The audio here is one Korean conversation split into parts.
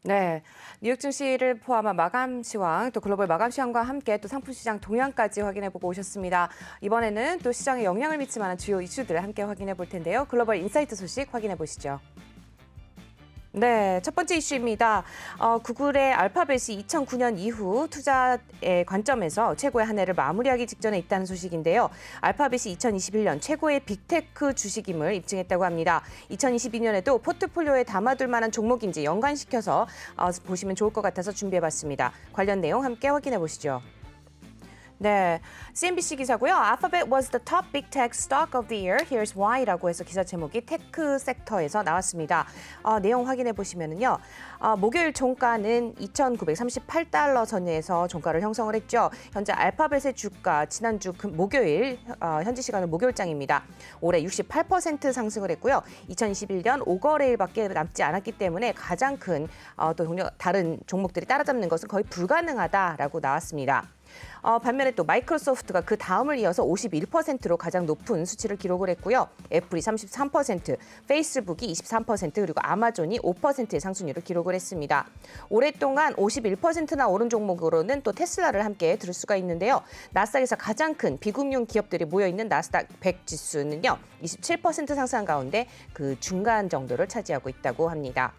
네, 뉴욕 증시를 포함한 마감 시황, 또 글로벌 마감 시황과 함께 또 상품 시장 동향까지 확인해보고 오셨습니다. 이번에는 또 시장에 영향을 미칠 만한 주요 이슈들을 함께 확인해 볼 텐데요. 글로벌 인사이트 소식 확인해 보시죠. 네, 첫 번째 이슈입니다. 구글의 알파벳이 2009년 이후 투자의 관점에서 최고의 한 해를 마무리하기 직전에 있다는 소식인데요. 알파벳이 2021년 최고의 빅테크 주식임을 입증했다고 합니다. 2022년에도 포트폴리오에 담아둘 만한 종목인지 연관시켜서 보시면 좋을 것 같아서 준비해봤습니다. 관련 내용 함께 확인해 보시죠. 네, CNBC 기사고요. Alphabet was the top big tech stock of the year. Here's why라고 해서 기사 제목이 테크 섹터에서 나왔습니다. 내용 확인해 보시면은요. 목요일 종가는 2,938달러 선에서 종가를 형성을 했죠. 현재 알파벳의 주가 지난주 목요일 현지 시간은 목요일장입니다. 올해 68% 상승을 했고요. 2021년 5거래일밖에 남지 않았기 때문에 가장 큰 또 다른 종목들이 따라잡는 것은 거의 불가능하다라고 나왔습니다. 반면에 또 마이크로소프트가 그 다음을 이어서 51%로 가장 높은 수치를 기록을 했고요. 애플이 33%, 페이스북이 23%, 그리고 아마존이 5%의 상승률을 기록을 했습니다. 오랫동안 51%나 오른 종목으로는 또 테슬라를 함께 들을 수가 있는데요. 나스닥에서 가장 큰 비금융 기업들이 모여있는 나스닥 100 지수는요. 27% 상승한 가운데 그 중간 정도를 차지하고 있다고 합니다.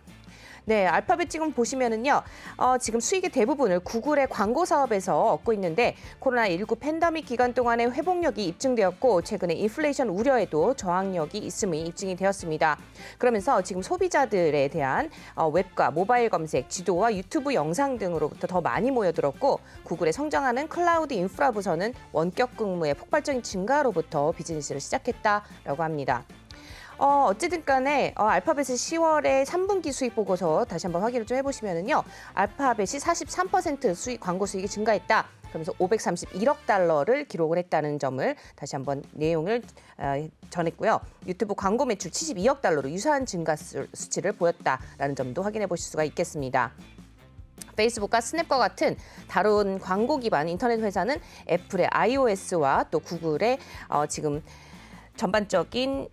네, 알파벳 지금 보시면은요, 지금 수익의 대부분을 구글의 광고 사업에서 얻고 있는데 코로나19 팬데믹 기간 동안의 회복력이 입증되었고 최근에 인플레이션 우려에도 저항력이 있음이 입증이 되었습니다. 그러면서 지금 소비자들에 대한 웹과 모바일 검색, 지도와 유튜브 영상 등으로부터 더 많이 모여들었고 구글의 성장하는 클라우드 인프라 부서는 원격 근무의 폭발적인 증가로부터 비즈니스를 시작했다라고 합니다. 어찌든 간에 알파벳의 10월의 3분기 수익 보고서 다시 한번 확인을 좀 해보시면은요. 알파벳이 43% 광고 수익이 증가했다. 그러면서 531억 달러를 기록을 했다는 점을 다시 한번 내용을 전했고요. 유튜브 광고 매출 72억 달러로 유사한 증가 수치를 보였다라는 점도 확인해 보실 수가 있겠습니다. 페이스북과 스냅과 같은 다른 광고 기반 인터넷 회사는 애플의 iOS와 또 구글의 지금 전반적인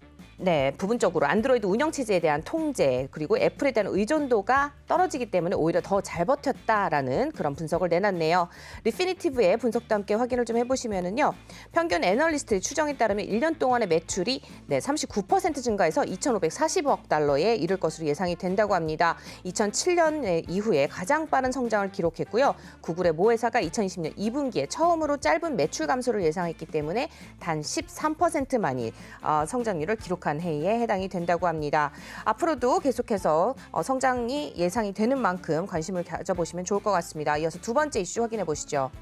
부분적으로 안드로이드 운영체제에 대한 통제 그리고 애플에 대한 의존도가 떨어지기 때문에 오히려 더 잘 버텼다라는 그런 분석을 내놨네요. 리피니티브의 분석도 함께 확인을 좀 해보시면은요. 평균 애널리스트의 추정에 따르면 1년 동안의 매출이 39% 증가해서 2,540억 달러에 이를 것으로 예상이 된다고 합니다. 2007년 이후에 가장 빠른 성장을 기록했고요. 구글의 모 회사가 2020년 2분기에 처음으로 짧은 매출 감소를 예상했기 때문에 단 13%만이 성장률을 기록한 해에 해당이 된다고 합니다. 앞으로도 계속해서 성장이 예상이 되는 만큼 관심을 가져보시면 좋을 것 같습니다. 이어서 두 번째 이슈 확인해 보시죠.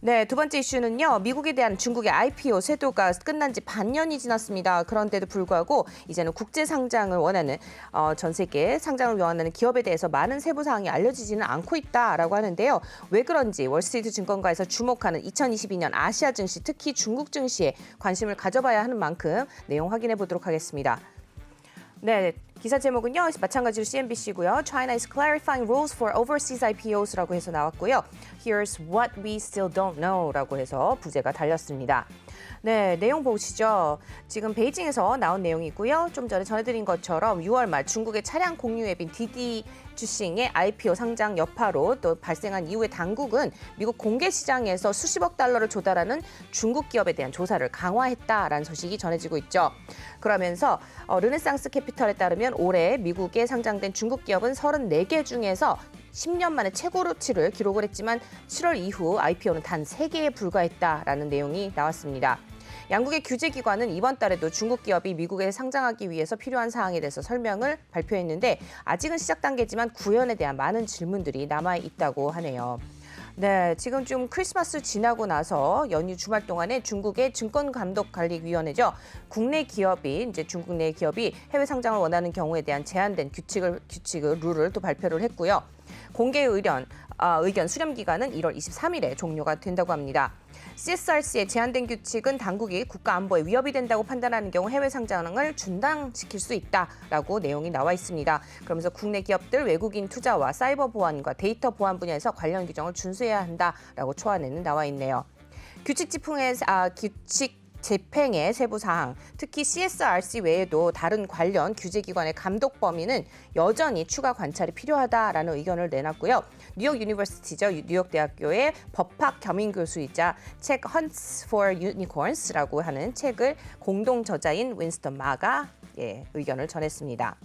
네, 두 번째 이슈는요. 미국에 대한 중국의 IPO 세도가 끝난 지 반년이 지났습니다. 그런데도 불구하고 이제는 국제 상장을 원하는 전 세계 상장을 원하는 기업에 대해서 많은 세부 사항이 알려지지는 않고 있다라고 하는데요. 왜 그런지 월스트리트 증권가에서 주목하는 2022년 아시아 증시, 특히 중국 증시에 관심을 가져봐야 하는 만큼 내용 확인해 보도록 하겠습니다. 네, 기사 제목은요. 마찬가지로 CNBC고요. China is clarifying rules for overseas IPOs라고 해서 나왔고요. Here's what we still don't know라고 해서 부제가 달렸습니다. 네, 내용 보시죠. 지금 베이징에서 나온 내용이고요. 좀 전에 전해드린 것처럼 6월 말 중국의 차량 공유 앱인 디디 주싱의 IPO 상장 여파로 또 발생한 이후에 당국은 미국 공개 시장에서 수십억 달러를 조달하는 중국 기업에 대한 조사를 강화했다라는 소식이 전해지고 있죠. 그러면서 르네상스 캐피털에 따르면 올해 미국에 상장된 중국 기업은 34개 중에서 10년 만에 최고치를 기록을 했지만 7월 이후 IPO는 단 3개에 불과했다라는 내용이 나왔습니다. 양국의 규제기관은 이번 달에도 중국 기업이 미국에 상장하기 위해서 필요한 사항에 대해서 설명을 발표했는데 아직은 시작 단계지만 구현에 대한 많은 질문들이 남아있다고 하네요. 네, 지금 좀 크리스마스 지나고 나서 연휴 주말 동안에 중국의 증권감독관리위원회죠. 국내 기업이 이제 중국 내 기업이 해외 상장을 원하는 경우에 대한 제한된 룰을 또 발표를 했고요. 공개 의견 수렴 기간은 1월 23일에 종료가 된다고 합니다. CSRC의 제한된 규칙은 당국이 국가 안보에 위협이 된다고 판단하는 경우 해외 상장을 중단시킬 수 있다라고 내용이 나와 있습니다. 그러면서 국내 기업들 외국인 투자와 사이버 보안과 데이터 보안 분야에서 관련 규정을 준수해야 한다라고 초안에는 나와 있네요. 규칙 집행의 세부 사항, 특히 CSRC 외에도 다른 관련 규제기관의 감독 범위는 여전히 추가 관찰이 필요하다라는 의견을 내놨고요. 뉴욕 유니버시티죠. 뉴욕 대학교의 법학 겸임 교수이자 책 Hunts for Unicorns라고 하는 책을 공동 저자인 윈스턴 마가 의견을 전했습니다.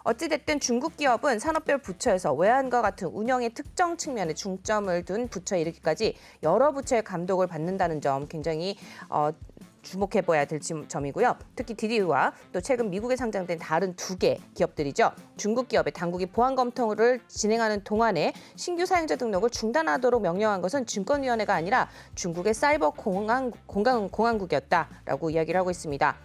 어찌됐든 중국 기업은 산업별 부처에서 외환과 같은 운영의 특정 측면에 중점을 둔 부처에 이르기까지 여러 부처의 감독을 받는다는 점 굉장히 주목해봐야 될 점이고요. 특히 디디와 또 최근 미국에 상장된 다른 2개 기업들이죠. 중국 기업의 당국이 보안 검토를 진행하는 동안에 신규 사용자 등록을 중단하도록 명령한 것은 증권위원회가 아니라 중국의 사이버 공항국이었다라고 이야기를 하고 있습니다.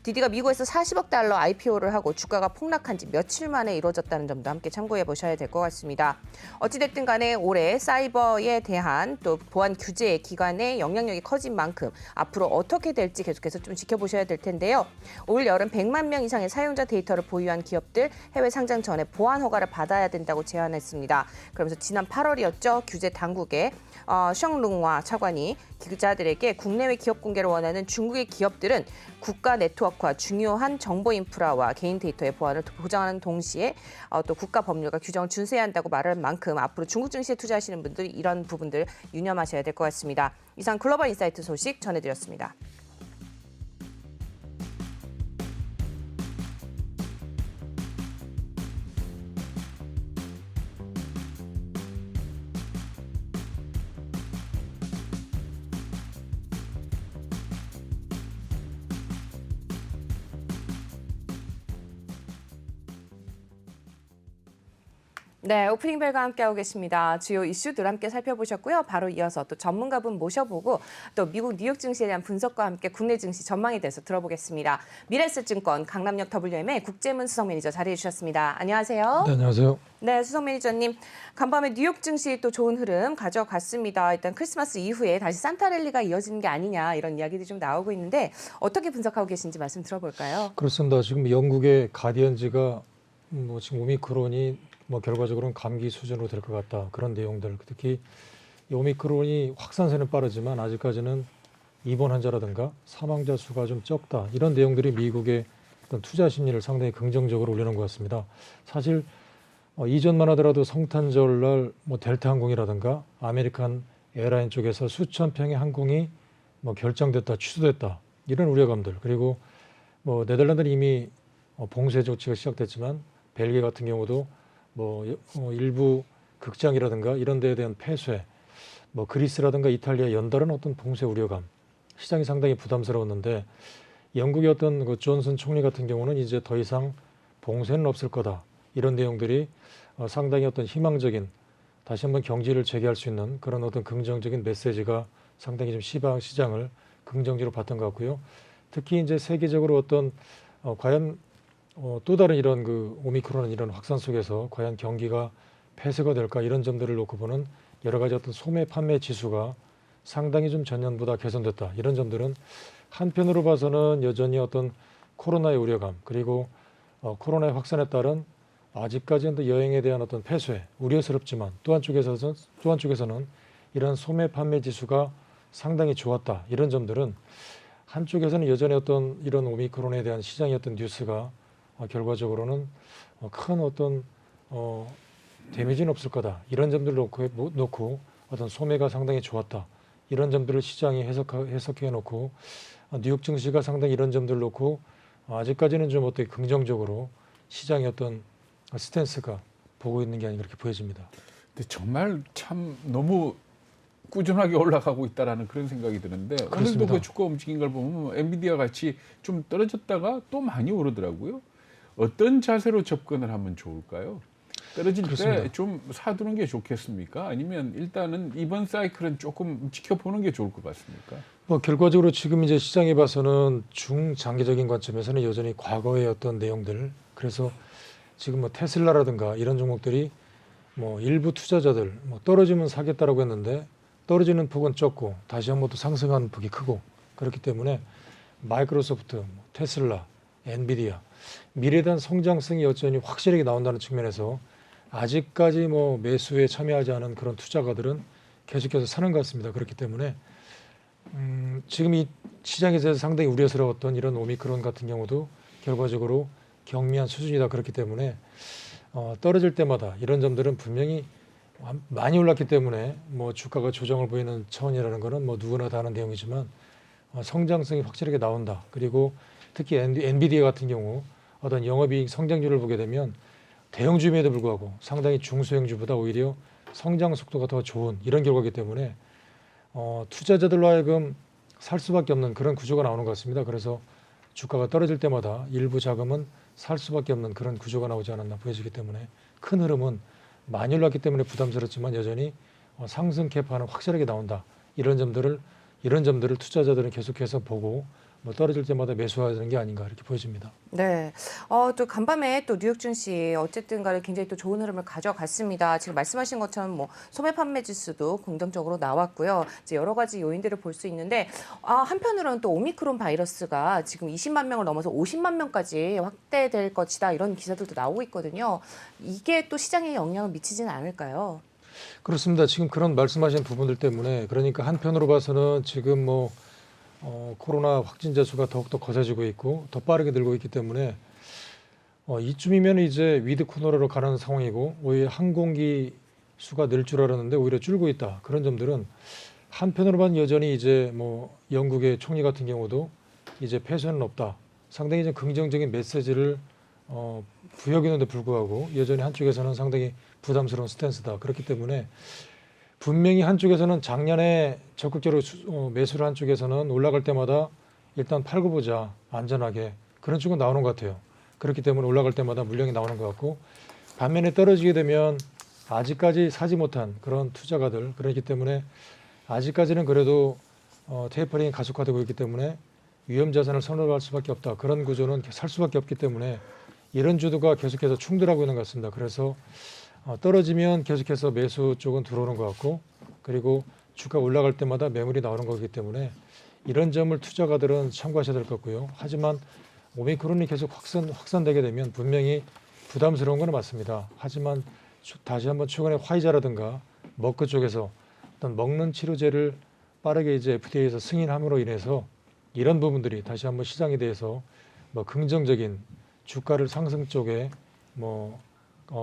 디디가 미국에서 40억 달러 IPO를 하고 주가가 폭락한 지 며칠 만에 이루어졌다는 점도 함께 참고해 보셔야 될 것 같습니다. 어찌됐든 간에 올해 사이버에 대한 또 보안 규제 기관의 영향력이 커진 만큼 앞으로 어떻게 될지 계속해서 좀 지켜보셔야 될 텐데요. 올 여름 100만 명 이상의 사용자 데이터를 보유한 기업들 해외 상장 전에 보안 허가를 받아야 된다고 제안했습니다. 그러면서 지난 8월이었죠. 규제 당국의 셩룽와 차관이 기자들에게 국내외 기업 공개를 원하는 중국의 기업들은 국가 네트워크와 중요한 정보 인프라와 개인 데이터의 보안을 보장하는 동시에 또 국가 법률과 규정을 준수해야 한다고 말할 만큼 앞으로 중국 증시에 투자하시는 분들이 이런 부분들 유념하셔야 될 것 같습니다. 이상 글로벌 인사이트 소식 전해드렸습니다. 네, 오프닝 벨과 함께하고 계십니다. 주요 이슈들 함께 살펴보셨고요. 바로 이어서 또 전문가분 모셔보고 또 미국 뉴욕 증시에 대한 분석과 함께 국내 증시 전망에 대해서 들어보겠습니다. 미래에셋증권 강남역 WM의 국제문 수석 매니저 자리해 주셨습니다. 안녕하세요. 네, 안녕하세요. 네, 수석 매니저님. 간밤에 뉴욕 증시 또 좋은 흐름 가져갔습니다. 일단 크리스마스 이후에 다시 산타랠리가 이어지는 게 아니냐 이런 이야기들이 좀 나오고 있는데 어떻게 분석하고 계신지 말씀 들어볼까요? 그렇습니다. 지금 영국의 가디언지가 지금 오미크론이 결과적으로는 감기 수준으로 될 것 같다. 그런 내용들. 특히 이 오미크론이 확산세는 빠르지만 아직까지는 입원 환자라든가 사망자 수가 좀 적다. 이런 내용들이 미국의 어떤 투자 심리를 상당히 긍정적으로 올려놓은 것 같습니다. 사실 이전만 하더라도 성탄절 날 델타 항공이라든가 아메리칸 에어라인 쪽에서 수천 평의 항공이 결정됐다, 취소됐다. 이런 우려감들. 그리고 네덜란드는 이미 봉쇄 조치가 시작됐지만 벨기에 같은 경우도 일부 극장이라든가 이런 데에 대한 폐쇄, 그리스라든가 이탈리아 연달은 어떤 봉쇄 우려감, 시장이 상당히 부담스러웠는데 영국의 어떤 그 존슨 총리 같은 경우는 이제 더 이상 봉쇄는 없을 거다. 이런 내용들이 상당히 어떤 희망적인 다시 한번 경제를 재개할 수 있는 그런 어떤 긍정적인 메시지가 상당히 좀 시장을 긍정적으로 봤던 것 같고요. 특히 이제 세계적으로 어떤 과연 또 다른 이런 그 오미크론 이런 확산 속에서 과연 경기가 폐쇄가 될까 이런 점들을 놓고 보는 여러 가지 어떤 소매 판매 지수가 상당히 좀 전년보다 개선됐다. 이런 점들은 한편으로 봐서는 여전히 어떤 코로나의 우려감 그리고 코로나의 확산에 따른 아직까지는 여행에 대한 어떤 폐쇄 우려스럽지만 또 한쪽에서는 이런 소매 판매 지수가 상당히 좋았다. 이런 점들은 한쪽에서는 여전히 어떤 이런 오미크론에 대한 시장의 어떤 뉴스가 결과적으로는 큰 어떤 데미지는 없을 거다. 이런 점들을 놓고 어떤 소매가 상당히 좋았다. 이런 점들을 시장이 해석해 놓고 뉴욕 증시가 상당히 이런 점들을 놓고 아직까지는 좀 어떻게 긍정적으로 시장의 어떤 스탠스가 보고 있는 게 아닌가 그렇게 보여집니다. 근데 정말 참 너무 꾸준하게 올라가고 있다라는 그런 생각이 드는데 그렇습니다. 오늘도 그 주가 움직인 걸 보면 엔비디아 같이 좀 떨어졌다가 또 많이 오르더라고요. 어떤 자세로 접근을 하면 좋을까요? 떨어질 때 좀 사두는 게 좋겠습니까? 아니면 일단은 이번 사이클은 조금 지켜보는 게 좋을 것 같습니까? 결과적으로 지금 이제 시장에 봐서는 중장기적인 관점에서는 여전히 과거의 어떤 내용들 그래서 지금 테슬라라든가 이런 종목들이 일부 투자자들 떨어지면 사겠다라고 했는데 떨어지는 폭은 적고 다시 한번 또 상승하는 폭이 크고 그렇기 때문에 마이크로소프트, 테슬라, 엔비디아 미래에 대한 성장성이 여전히 확실하게 나온다는 측면에서 아직까지 매수에 참여하지 않은 그런 투자가들은 계속해서 사는 것 같습니다. 그렇기 때문에 지금 이 시장에서 상당히 우려스러웠던 이런 오미크론 같은 경우도 결과적으로 경미한 수준이다 그렇기 때문에 떨어질 때마다 이런 점들은 분명히 많이 올랐기 때문에 뭐 주가가 조정을 보이는 차원이라는 것은 뭐 누구나 다 아는 내용이지만 성장성이 확실하게 나온다. 그리고 특히 엔비디아 같은 경우 어떤 영업이익 성장률을 보게 되면 대형주임에도 불구하고 상당히 중소형주보다 오히려 성장 속도가 더 좋은 이런 결과이기 때문에 투자자들로 하여금 살 수밖에 없는 그런 구조가 나오는 것 같습니다. 그래서 주가가 떨어질 때마다 일부 자금은 살 수밖에 없는 그런 구조가 나오지 않았나 보여지기 때문에 큰 흐름은 많이 올랐기 때문에 부담스럽지만 여전히 상승 캐파는 확실하게 나온다. 이런 점들을 투자자들은 계속해서 보고 뭐 떨어질 때마다 매수하는 게 아닌가 이렇게 보여집니다. 네. 또 간밤에 또 뉴욕 증시 어쨌든 간에 굉장히 또 좋은 흐름을 가져갔습니다. 지금 말씀하신 것처럼 뭐 소매 판매 지수도 긍정적으로 나왔고요. 이제 여러 가지 요인들을 볼 수 있는데 한편으로는 또 오미크론 바이러스가 지금 20만 명을 넘어서 50만 명까지 확대될 것이다. 이런 기사들도 나오고 있거든요. 이게 또 시장에 영향을 미치지는 않을까요? 그렇습니다. 지금 그런 말씀하신 부분들 때문에 그러니까 한편으로 봐서는 지금 뭐 코로나 확진자 수가 더욱더 거세지고 있고 더 빠르게 늘고 있기 때문에 이쯤이면 이제 위드 코너로 가는 상황이고 오히려 항공기 수가 늘 줄 알았는데 오히려 줄고 있다. 그런 점들은 한편으로만 여전히 이제 뭐 영국의 총리 같은 경우도 이제 폐쇄는 없다. 상당히 좀 긍정적인 메시지를 부여기는데 불구하고 여전히 한쪽에서는 상당히 부담스러운 스탠스다. 그렇기 때문에 분명히 한쪽에서는 작년에 적극적으로 매수를 한 쪽에서는 올라갈 때마다 일단 팔고 보자 안전하게 그런 쪽은 나오는 것 같아요. 그렇기 때문에 올라갈 때마다 물량이 나오는 것 같고 반면에 떨어지게 되면 아직까지 사지 못한 그런 투자가들 그렇기 때문에 아직까지는 그래도 테이퍼링이 가속화되고 있기 때문에 위험 자산을 선호할 수밖에 없다. 그런 구조는 살 수밖에 없기 때문에 이런 주도가 계속해서 충돌하고 있는 것 같습니다. 그래서 떨어지면 계속해서 매수 쪽은 들어오는 것 같고 그리고 주가 올라갈 때마다 매물이 나오는 거기 때문에 이런 점을 투자가들은 참고하셔야 될 것 같고요. 하지만 오미크론이 계속 확산되게 되면 분명히 부담스러운 건 맞습니다. 하지만 다시 한번 최근에 화이자라든가 머크 쪽에서 어떤 먹는 치료제를 빠르게 이제 FDA에서 승인함으로 인해서 이런 부분들이 다시 한번 시장에 대해서 뭐 긍정적인 주가를 상승 쪽에 뭐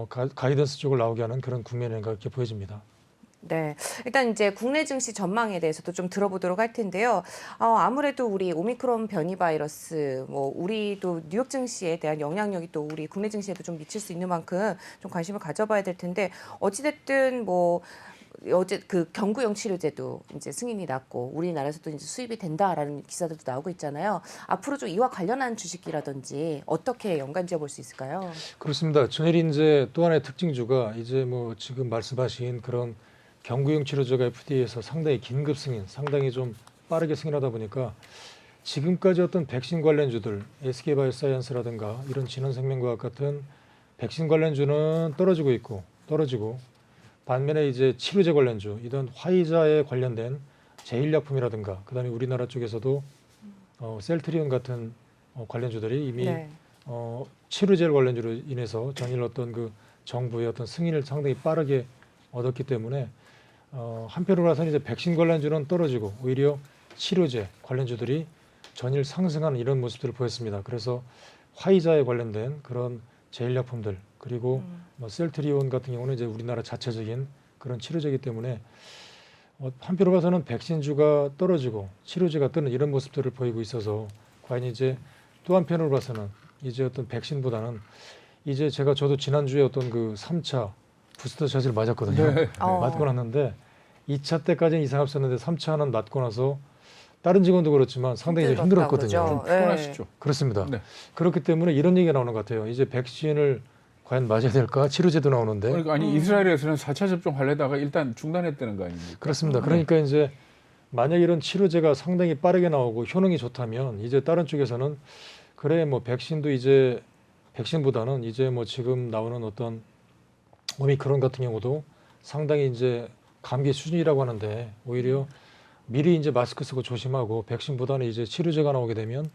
가이던스 쪽을 나오게 하는 그런 국면인가 이렇게 보여집니다. 네, 일단 이제 국내 증시 전망에 대해서도 좀 들어보도록 할 텐데요. 아무래도 우리 오미크론 변이 바이러스, 뭐 우리도 뉴욕 증시에 대한 영향력이 또 우리 국내 증시에도 좀 미칠 수 있는 만큼 좀 관심을 가져봐야 될 텐데 어찌됐든 뭐 어제 그 경구용 치료제도 이제 승인이 났고 우리나라에서도 이제 수입이 된다라는 기사들도 나오고 있잖아요. 앞으로 좀 이와 관련한 주식이라든지 어떻게 연관지어 볼 수 있을까요? 그렇습니다. 전일이 이제 또 하나의 특징주가 이제 뭐 지금 말씀하신 그런 경구용 치료제가 FDA에서 상당히 긴급 승인, 상당히 좀 빠르게 승인하다 보니까 지금까지 어떤 백신 관련주들, SK바이오사이언스라든가 이런 진원생명과학 같은 백신 관련주는 떨어지고 반면에 이제 치료제 관련주, 이런 화이자에 관련된 제일약품이라든가 그다음에 우리나라 쪽에서도 셀트리온 같은 관련주들이 이미 네. 치료제 관련주로 인해서 전일 어떤 그 정부의 어떤 승인을 상당히 빠르게 얻었기 때문에 한편으로 봐서는 이제 백신 관련주는 떨어지고 오히려 치료제 관련주들이 전일 상승하는 이런 모습들을 보였습니다. 그래서 화이자에 관련된 그런 제일약품들 그리고 뭐 셀트리온 같은 경우는 이제 우리나라 자체적인 그런 치료제이기 때문에 한편으로 봐서는 백신주가 떨어지고 치료제가 뜨는 이런 모습들을 보이고 있어서 과연 이제 또 한편으로 봐서는 이제 어떤 백신보다는 이제 저도 지난주에 어떤 그 3차 부스터 샷을 맞았거든요. 네. 맞고 났는데 2차 때까지는 이상 없었는데 3차는 맞고 나서 다른 직원도 그렇지만 상당히 좀 힘들었거든요. 그러죠. 피곤하시죠? 그렇습니다. 네. 그렇기 때문에 이런 얘기가 나오는 것 같아요. 이제 백신을 과연 맞아야 될까? 치료제도 나오는데. 그러니까 아니 이스라엘에서는 4차 접종 하려다가 일단 중단했다는 거 아닙니까? 그렇습니다. 그러니까 이제 만약 이런 치료제가 상당히 빠르게 나오고 효능이 좋다면 이제 다른 쪽에서는 그래 뭐 백신도 이제 백신보다는 이제 뭐 지금 나오는 어떤 오미크론 같은 경우도 상당히 이제 감기 수준이라고 하는데 오히려 미리 이제 마스크 쓰고 조심하고 백신보다는 이제 치료제가 나오게 되면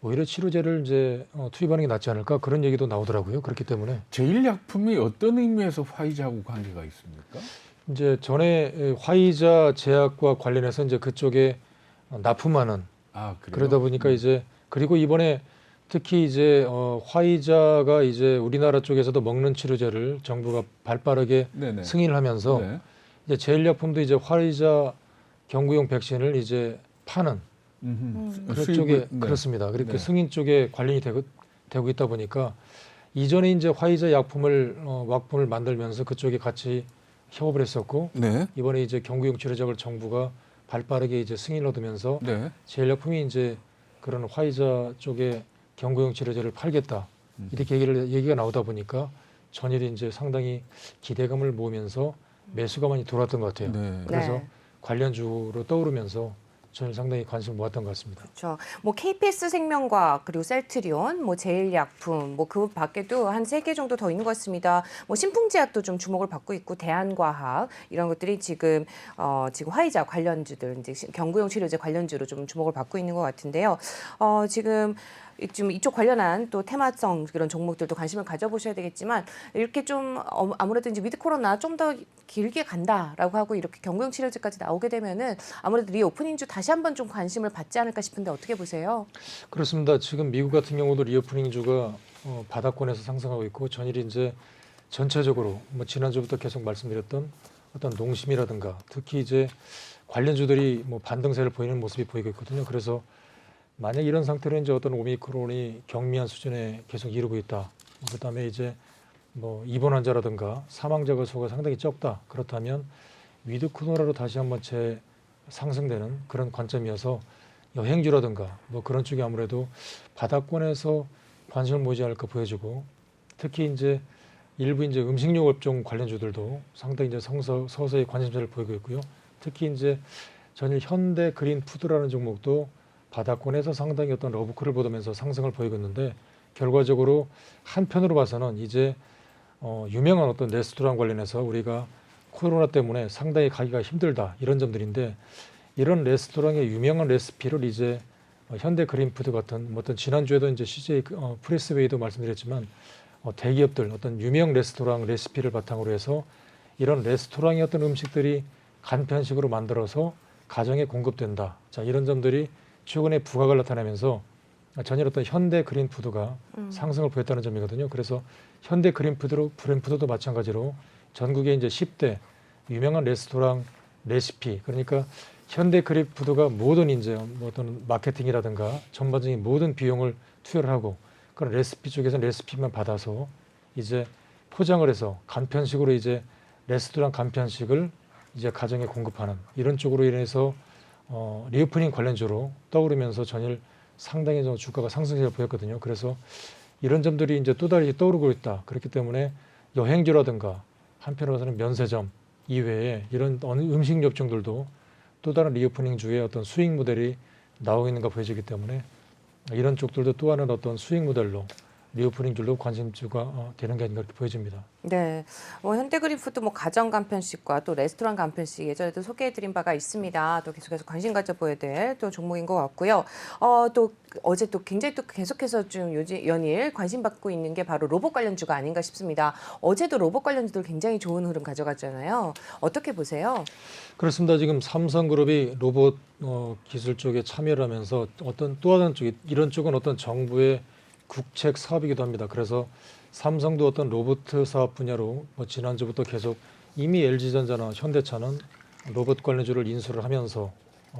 오히려 치료제를 이제 투입하는 게 낫지 않을까 그런 얘기도 나오더라고요. 그렇기 때문에 제일약품이 어떤 의미에서 화이자하고 관계가 있습니까? 이제 전에 화이자 제약과 관련해서 이제 그쪽에 납품하는 아, 그래요? 그러다 보니까 이제 그리고 이번에 특히 이제 화이자가 이제 우리나라 쪽에서도 먹는 치료제를 정부가 발빠르게 네네. 승인을 하면서 네. 이제 제일약품도 이제 화이자 경구용 백신을 이제 파는 그런 쪽에 네. 그렇습니다. 그렇게 네. 승인 쪽에 관련이 되고 있다 보니까 이전에 이제 화이자 약품을 왁품을 만들면서 그쪽에 같이 협업을 했었고 네. 이번에 이제 경구용 치료제를 정부가 발빠르게 이제 승인을 얻으면서 네. 제일약품이 이제 그런 화이자 쪽에 경구용 치료제를 팔겠다 이렇게 얘기가 나오다 보니까 전일이 이제 상당히 기대감을 모으면서 매수가 많이 들어왔던 것 같아요. 네. 그래서 네. 관련주로 떠오르면서 저는 상당히 관심을 모았던 것 같습니다. 그렇죠. 뭐 KPS 생명과학 그리고 셀트리온, 뭐 제일약품, 뭐 그 밖에도 한 3개 정도 더 있는 것 같습니다. 뭐 신풍제약도 좀 주목을 받고 있고 대한과학 이런 것들이 지금 지금 화이자 관련주들 이제 경구용 치료제 관련주로 좀 주목을 받고 있는 것 같은데요. 지금 이쪽 관련한 또 테마성 그런 종목들도 관심을 가져보셔야 되겠지만 이렇게 좀 아무래도 이제 위드 코로나 좀 더 길게 간다라고 하고 이렇게 경구용 치료제까지 나오게 되면은 아무래도 리오프닝주 다시 한번 좀 관심을 받지 않을까 싶은데 어떻게 보세요? 그렇습니다. 지금 미국 같은 경우도 리오프닝주가 바닥권에서 상승하고 있고 전일이 이제 전체적으로 뭐 지난주부터 계속 말씀드렸던 어떤 농심이라든가 특히 이제 관련주들이 뭐 반등세를 보이는 모습이 보이고 있거든요. 그래서 만약 이런 상태로 이제 어떤 오미크론이 경미한 수준에 계속 이르고 있다. 그다음에 이제 뭐 입원 환자라든가 사망자 수가 상당히 적다. 그렇다면 위드 코로나로 다시 한번 상승되는 그런 관점이어서 여행주라든가 뭐 그런 쪽이 아무래도 바닥권에서 관심을 모으지 않을까 보여지고 특히 이제 일부 이제 음식료 업종 관련주들도 상당히 이제 서서히 관심사를 보이고 있고요. 특히 이제 전일 현대 그린 푸드라는 종목도 바닥권에서 상당히 어떤 러브콜을 보면서 상승을 보이고 있는데 결과적으로 한편으로 봐서는 이제 유명한 어떤 레스토랑 관련해서 우리가 코로나 때문에 상당히 가기가 힘들다 이런 점들인데 이런 레스토랑의 유명한 레시피를 이제 현대 그린푸드 같은 뭐 어떤 지난주에도 이제 CJ 프레스웨이도 말씀드렸지만 대기업들 어떤 유명 레스토랑 레시피를 바탕으로 해서 이런 레스토랑의 어떤 음식들이 간편식으로 만들어서 가정에 공급된다. 자 이런 점들이 최근에 부각을 나타내면서 전일 어떤 현대 그린푸드가 상승을 보였다는 점이거든요. 그래서 현대 그린푸드도 마찬가지로 전국에 이제 10대 유명한 레스토랑 레시피 그러니까 현대 그린푸드가 모든 이제 뭐 어떤 마케팅이라든가 전반적인 모든 비용을 투여를 하고 그런 레시피 쪽에서 레시피만 받아서 이제 포장을 해서 간편식으로 이제 레스토랑 간편식을 이제 가정에 공급하는 이런 쪽으로 인해서 리오프닝 관련주로 떠오르면서 전일 상당히 좀 주가가 상승세를 보였거든요. 그래서 이런 점들이 이제 또 다시 떠오르고 있다. 그렇기 때문에 여행주라든가 한편으로서는 면세점 이외에 이런 음식료 업종들도 또 다른 리오프닝주의 어떤 수익 모델이 나오고 있는가 보여지기 때문에 이런 쪽들도 또 하나의 어떤 수익 모델로 리오프닝주로 관심주가 되는 게 아닌가 이렇게 보여집니다. 네, 현대그린푸드 뭐 가정 간편식과 또 레스토랑 간편식 예전에도 소개해드린 바가 있습니다. 또 계속해서 관심 가져보아야 될 또 종목인 것 같고요. 또 어제 또 굉장히 또 계속해서 좀 연일 관심 받고 있는 게 바로 로봇 관련주가 아닌가 싶습니다. 어제도 로봇 관련주들 굉장히 좋은 흐름 가져갔잖아요. 어떻게 보세요? 그렇습니다. 지금 삼성그룹이 로봇 기술 쪽에 참여를 하면서 어떤 또 다른 쪽이 이런 쪽은 어떤 정부의 국책 사업이기도 합니다. 그래서 삼성도 어떤 로봇 사업 분야로 뭐 지난주부터 계속 이미 LG전자나 현대차는 로봇 관련주를 인수를 하면서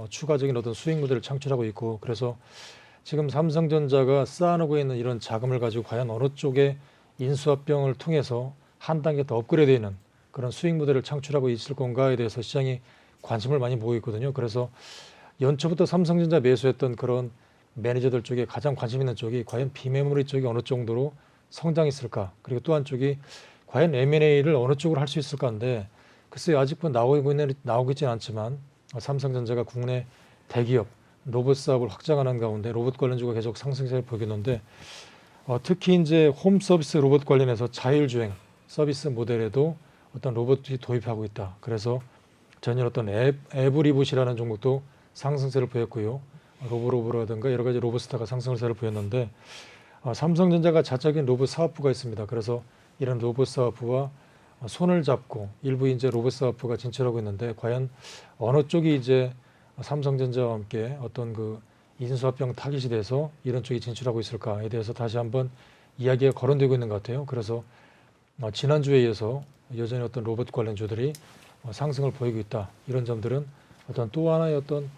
추가적인 어떤 수익 모델을 창출하고 있고 그래서 지금 삼성전자가 쌓아놓고 있는 이런 자금을 가지고 과연 어느 쪽에 인수합병을 통해서 한 단계 더 업그레이드되는 그런 수익 모델을 창출하고 있을 건가에 대해서 시장이 관심을 많이 모으고 있거든요. 그래서 연초부터 삼성전자 매수했던 그런 매니저들 쪽에 가장 관심 있는 쪽이 과연 비메모리 쪽이 어느 정도로 성장했을까 그리고 또 한쪽이 과연 M&A를 어느 쪽으로 할 수 있을까인데 글쎄요 아직도 나오고 있지는 않지만 삼성전자가 국내 대기업 로봇 사업을 확장하는 가운데 로봇 관련주가 계속 상승세를 보이겠는데 특히 이제 홈 서비스 로봇 관련해서 자율주행 서비스 모델에도 어떤 로봇이 도입하고 있다. 그래서 전일 어떤 에브리봇이라는 종목도 상승세를 보였고요. 로보로보라든가 여러 가지 로봇스타가 상승세를 보였는데 삼성전자가 자체적인 로봇 사업부가 있습니다. 그래서 이런 로봇 사업부와 손을 잡고 일부 이제 로봇 사업부가 진출하고 있는데 과연 어느 쪽이 이제 삼성전자와 함께 어떤 그 인수합병 타깃이 돼서 이런 쪽에 진출하고 있을까에 대해서 다시 한번 이야기가 거론되고 있는 것 같아요. 그래서 지난주에 이어서 여전히 어떤 로봇 관련주들이 상승을 보이고 있다. 이런 점들은 어떤 또 하나의 어떤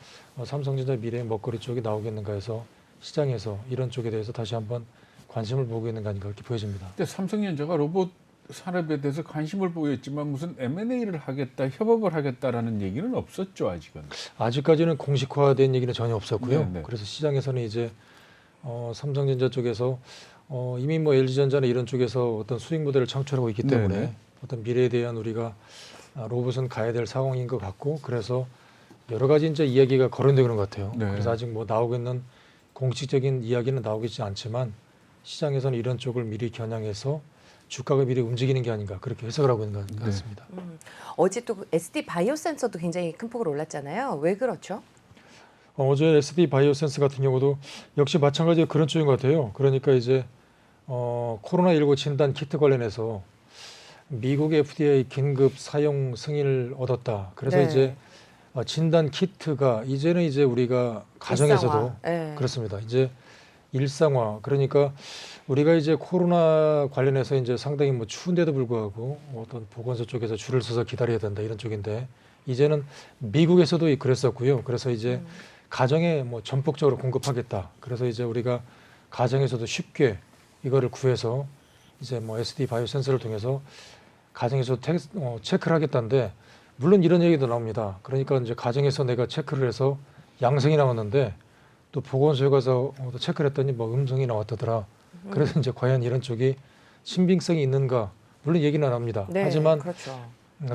삼성전자 미래의 먹거리 쪽이 나오겠는가 해서 시장에서 이런 쪽에 대해서 다시 한번 관심을 보고 있는 거 아닌가 그렇게 보여집니다. 근데 삼성전자가 로봇 산업에 대해서 관심을 보였지만 무슨 M&A를 하겠다, 협업을 하겠다라는 얘기는 없었죠, 아직은. 아직까지는 공식화된 얘기는 전혀 없었고요. 네. 그래서 시장에서는 이제 삼성전자 쪽에서 이미 뭐 LG전자나 이런 쪽에서 어떤 수익 모델을 창출하고 있기 때문에 네네. 어떤 미래에 대한 우리가 로봇은 가야 될 상황인 것 같고 그래서 여러 가지 이제 이야기가 거론되고 있는 것 같아요. 네. 그래서 아직 뭐 나오고 있는 공식적인 이야기는 나오고 있지 않지만 시장에서는 이런 쪽을 미리 겨냥해서 주가가 미리 움직이는 게 아닌가 그렇게 해석을 하고 있는 것 네. 같습니다. 어제 또 SD 바이오 센서도 굉장히 큰 폭으로 올랐잖아요. 왜 그렇죠? 어제 SD 바이오센스 같은 경우도 역시 마찬가지로 그런 쪽인 것 같아요. 그러니까 이제 코로나19 진단 키트 관련해서 미국 FDA 긴급 사용 승인을 얻었다. 그래서 네. 이제 진단 키트가 이제는 이제 우리가 가정에서도 일상화. 네. 그렇습니다. 이제 일상화. 그러니까 우리가 이제 코로나 관련해서 이제 상당히 뭐 추운데도 불구하고 어떤 보건소 쪽에서 줄을 서서 기다려야 된다 이런 쪽인데 이제는 미국에서도 그랬었고요. 그래서 이제 가정에 뭐 전폭적으로 공급하겠다. 그래서 이제 우리가 가정에서도 쉽게 이거를 구해서 이제 뭐 SD 바이오 센서를 통해서 가정에서 체크를 하겠다는데 물론 이런 얘기도 나옵니다. 그러니까 이제 가정에서 내가 체크를 해서 양성이 나왔는데 또 보건소에 가서 또 체크를 했더니 뭐 음성이 나왔다더라. 그래서 이제 과연 이런 쪽이 신빙성이 있는가? 물론 얘기는 나옵니다. 네, 하지만 그렇죠.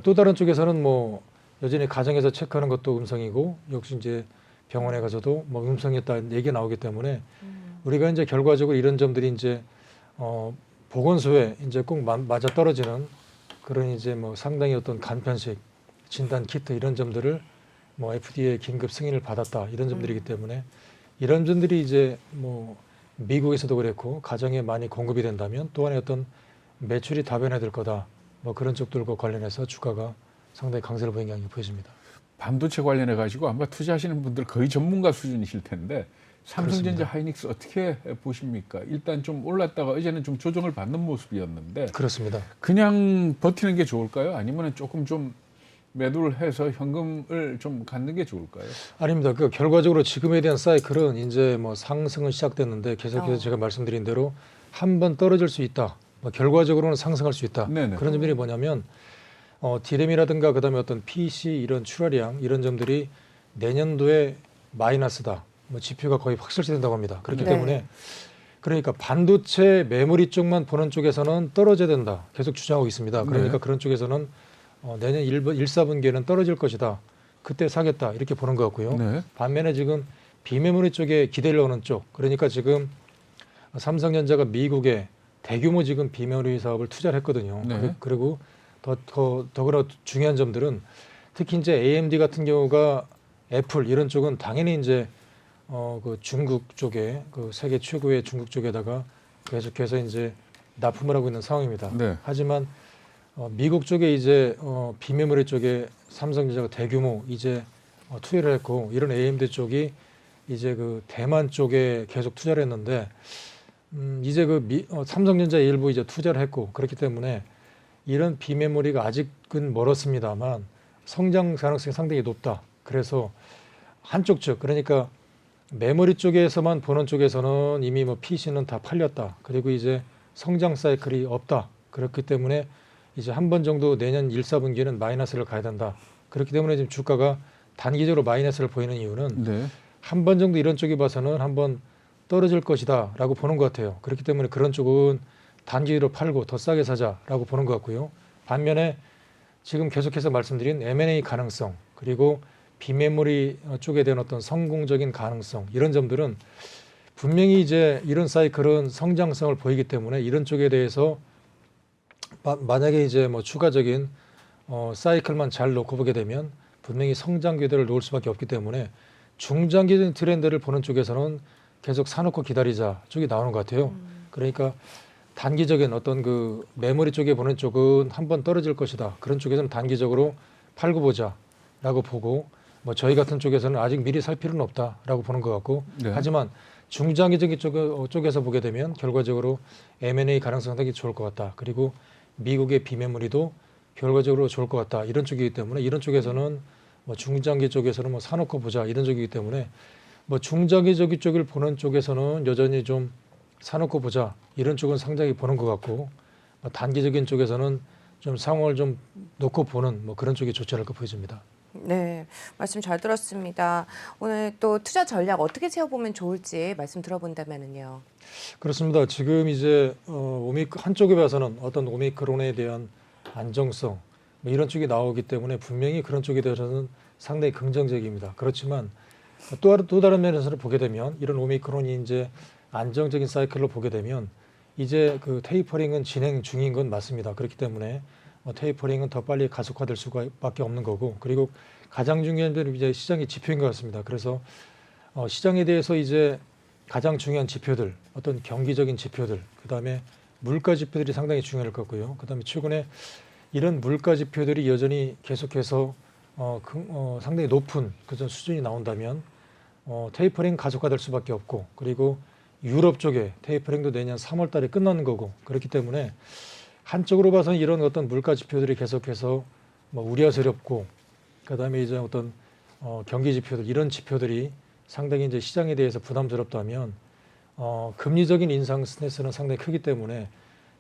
또 다른 쪽에서는 뭐 여전히 가정에서 체크하는 것도 음성이고 역시 이제 병원에 가서도 뭐 음성이었다 얘기가 나오기 때문에 우리가 이제 결과적으로 이런 점들이 이제 보건소에 이제 꼭 맞아 떨어지는 그런 이제 뭐 상당히 어떤 간편식 진단 키트 이런 점들을 뭐 FDA 긴급 승인을 받았다 이런 점들이기 때문에 이런 점들이 이제 뭐 미국에서도 그랬고 가정에 많이 공급이 된다면 또 하나의 어떤 매출이 다변화될 거다 뭐 그런 쪽들과 관련해서 주가가 상당히 강세를 보이는 게 아닌가 보여집니다. 반도체 관련해 가지고 아마 투자하시는 분들 거의 전문가 수준이실 텐데 삼성전자 그렇습니다. 하이닉스 어떻게 보십니까? 일단 좀 올랐다가 어제는 좀 조정을 받는 모습이었는데 그렇습니다. 그냥 버티는 게 좋을까요? 아니면 조금 좀 매도를 해서 현금을 좀 갖는 게 좋을까요? 아닙니다. 그 결과적으로 지금에 대한 사이클은 이제 뭐 상승은 시작됐는데 계속해서 어. 제가 말씀드린 대로 한 번 떨어질 수 있다. 뭐 결과적으로는 상승할 수 있다. 네네. 그런 점들이 뭐냐면 디램이라든가 그다음에 어떤 PC 이런 출하량 이런 점들이 내년도에 마이너스다. 뭐 지표가 거의 확실시된다고 합니다. 그렇기 네. 때문에 그러니까 반도체 메모리 쪽만 보는 쪽에서는 떨어져야 된다. 계속 주장하고 있습니다. 그러니까 네. 그런 쪽에서는 내년 1, 4분기에는 떨어질 것이다. 그때 사겠다. 이렇게 보는 것 같고요. 네. 반면에 지금 비메모리 쪽에 기대를 넣는 쪽. 그러니까 지금 삼성전자가 미국에 대규모 지금 비메모리 사업을 투자를 했거든요. 네. 그리고 더구나 중요한 점들은 특히 이제 AMD 같은 경우가 애플 이런 쪽은 당연히 이제 그 중국 쪽에 그 세계 최고의 중국 쪽에다가 계속해서 이제 납품을 하고 있는 상황입니다. 네. 하지만 미국 쪽에 이제 비메모리 쪽에 삼성전자가 대규모 이제 투자를 했고 이런 AMD 쪽이 이제 그 대만 쪽에 계속 투자를 했는데 이제 그 삼성전자 일부 이제 투자를 했고 그렇기 때문에 이런 비메모리가 아직은 멀었습니다만 성장 가능성이 상당히 높다. 그래서 한쪽 측 그러니까 메모리 쪽에서만 보는 쪽에서는 이미 뭐 PC는 다 팔렸다. 그리고 이제 성장 사이클이 없다. 그렇기 때문에 이제 한 번 정도 내년 1, 4분기에는 마이너스를 가야 된다. 그렇기 때문에 지금 주가가 단기적으로 마이너스를 보이는 이유는 네. 한 번 정도 이런 쪽이 봐서는 한번 떨어질 것이다라고 보는 것 같아요. 그렇기 때문에 그런 쪽은 단기로 팔고 더 싸게 사자라고 보는 것 같고요. 반면에 지금 계속해서 말씀드린 M&A 가능성 그리고 비메모리 쪽에 대한 어떤 성공적인 가능성 이런 점들은 분명히 이제 이런 사이클은 성장성을 보이기 때문에 이런 쪽에 대해서 만약에 이제 뭐 추가적인 사이클만 잘 놓고 보게 되면 분명히 성장 궤도를 놓을 수밖에 없기 때문에 중장기적인 트렌드를 보는 쪽에서는 계속 사놓고 기다리자 쪽이 나오는 것 같아요. 그러니까 단기적인 어떤 그 메모리 쪽에 보는 쪽은 한번 떨어질 것이다. 그런 쪽에서는 단기적으로 팔고 보자라고 보고 뭐 저희 같은 쪽에서는 아직 미리 살 필요는 없다라고 보는 것 같고 네. 하지만 중장기적인 쪽에서 보게 되면 결과적으로 M&A 가능성 상당히 좋을 것 같다. 그리고 미국의 비매물이도 결과적으로 좋을 것 같다. 이런 쪽이기 때문에 이런 쪽에서는 뭐 중장기 쪽에서는 뭐 사놓고 보자 이런 쪽이기 때문에 뭐 중장기적인 쪽을 보는 쪽에서는 여전히 좀 사놓고 보자 이런 쪽은 상당히 보는 것 같고 뭐 단기적인 쪽에서는 좀 상황을 좀 놓고 보는 뭐 그런 쪽이 좋지 않을까 보여집니다. 네, 말씀 잘 들었습니다. 오늘 또 투자 전략 어떻게 세워보면 좋을지 말씀 들어본다면은요. 그렇습니다. 지금 이제 한쪽에 봐서는 어떤 오미크론에 대한 안정성 뭐 이런 쪽이 나오기 때문에 분명히 그런 쪽에 대해서는 상당히 긍정적입니다. 그렇지만 또 다른 면에서 보게 되면 이런 오미크론이 이제 안정적인 사이클로 보게 되면 이제 그 테이퍼링은 진행 중인 건 맞습니다. 그렇기 때문에 테이퍼링은 더 빨리 가속화될 수밖에 없는 거고 그리고 가장 중요한 점은 이제 시장의 지표인 것 같습니다. 그래서 시장에 대해서 이제 가장 중요한 지표들, 어떤 경기적인 지표들, 그다음에 물가 지표들이 상당히 중요할 것 같고요. 그다음에 최근에 이런 물가 지표들이 여전히 계속해서 상당히 높은 그런 수준이 나온다면 테이퍼링 가속화될 수밖에 없고 그리고 유럽 쪽에 테이퍼링도 내년 3월 달에 끝나는 거고 그렇기 때문에 한쪽으로 봐서는 이런 어떤 물가 지표들이 계속해서 뭐 우려스럽고 그다음에 이제 어떤 경기 지표들 이런 지표들이 상당히 이제 시장에 대해서 부담스럽다면 금리적인 인상 스트레스는 상당히 크기 때문에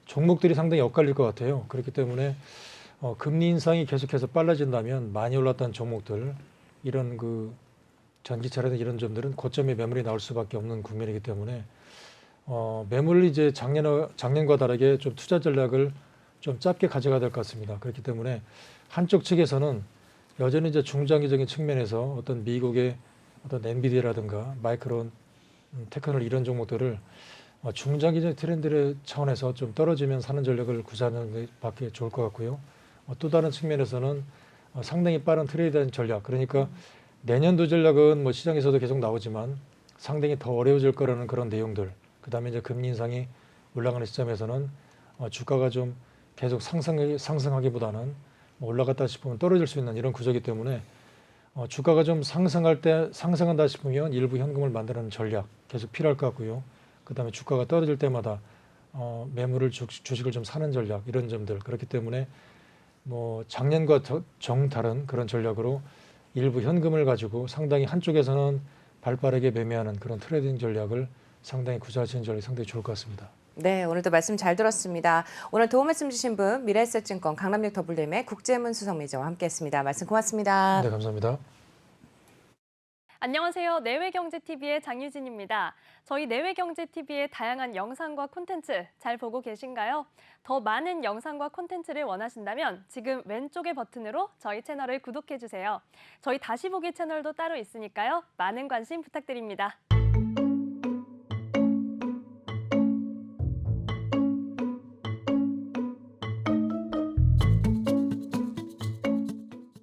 종목들이 상당히 엇갈릴 것 같아요. 그렇기 때문에 금리 인상이 계속해서 빨라진다면 많이 올랐던 종목들 이런 그 전기차라든 이런 점들은 고점에 매물이 나올 수밖에 없는 국면이기 때문에 매물을 이제 작년과 다르게 좀 투자 전략을 좀 짧게 가져가야 될 것 같습니다. 그렇기 때문에 한쪽 측에서는 여전히 이제 중장기적인 측면에서 어떤 미국의 어떤 엔비디아라든가 마이크론, 테크놀 이런 종목들을 중장기적 트렌드의 차원에서 좀 떨어지면 사는 전략을 구사하는 게 밖에 좋을 것 같고요. 또 다른 측면에서는 상당히 빠른 트레이드한 전략, 그러니까 내년도 전략은 뭐 시장에서도 계속 나오지만 상당히 더 어려워질 거라는 그런 내용들. 그다음에 이제 금리 인상이 올라가는 시점에서는 주가가 좀 계속 상승하기보다는 올라갔다 싶으면 떨어질 수 있는 이런 구조이기 때문에 주가가 좀 상승한다 싶으면 일부 현금을 만드는 전략 계속 필요할 것 같고요. 그다음에 주가가 떨어질 때마다 매물을 주식을 좀 사는 전략 이런 점들 그렇기 때문에 뭐 작년과 정다른 그런 전략으로 일부 현금을 가지고 상당히 한쪽에서는 발빠르게 매매하는 그런 트레이딩 전략을 상당히 구사하시는 전략이 상당히 좋을 것 같습니다. 네, 오늘도 말씀 잘 들었습니다. 오늘 도움 말씀 주신 분 미래에셋증권 강남역 더블림의 국제문 수석 매니저와 함께했습니다. 말씀 고맙습니다. 네, 감사합니다. 안녕하세요. 내외경제TV의 장유진입니다. 저희 내외경제TV의 다양한 영상과 콘텐츠 잘 보고 계신가요? 더 많은 영상과 콘텐츠를 원하신다면 지금 왼쪽의 버튼으로 저희 채널을 구독해주세요. 저희 다시 보기 채널도 따로 있으니까요. 많은 관심 부탁드립니다.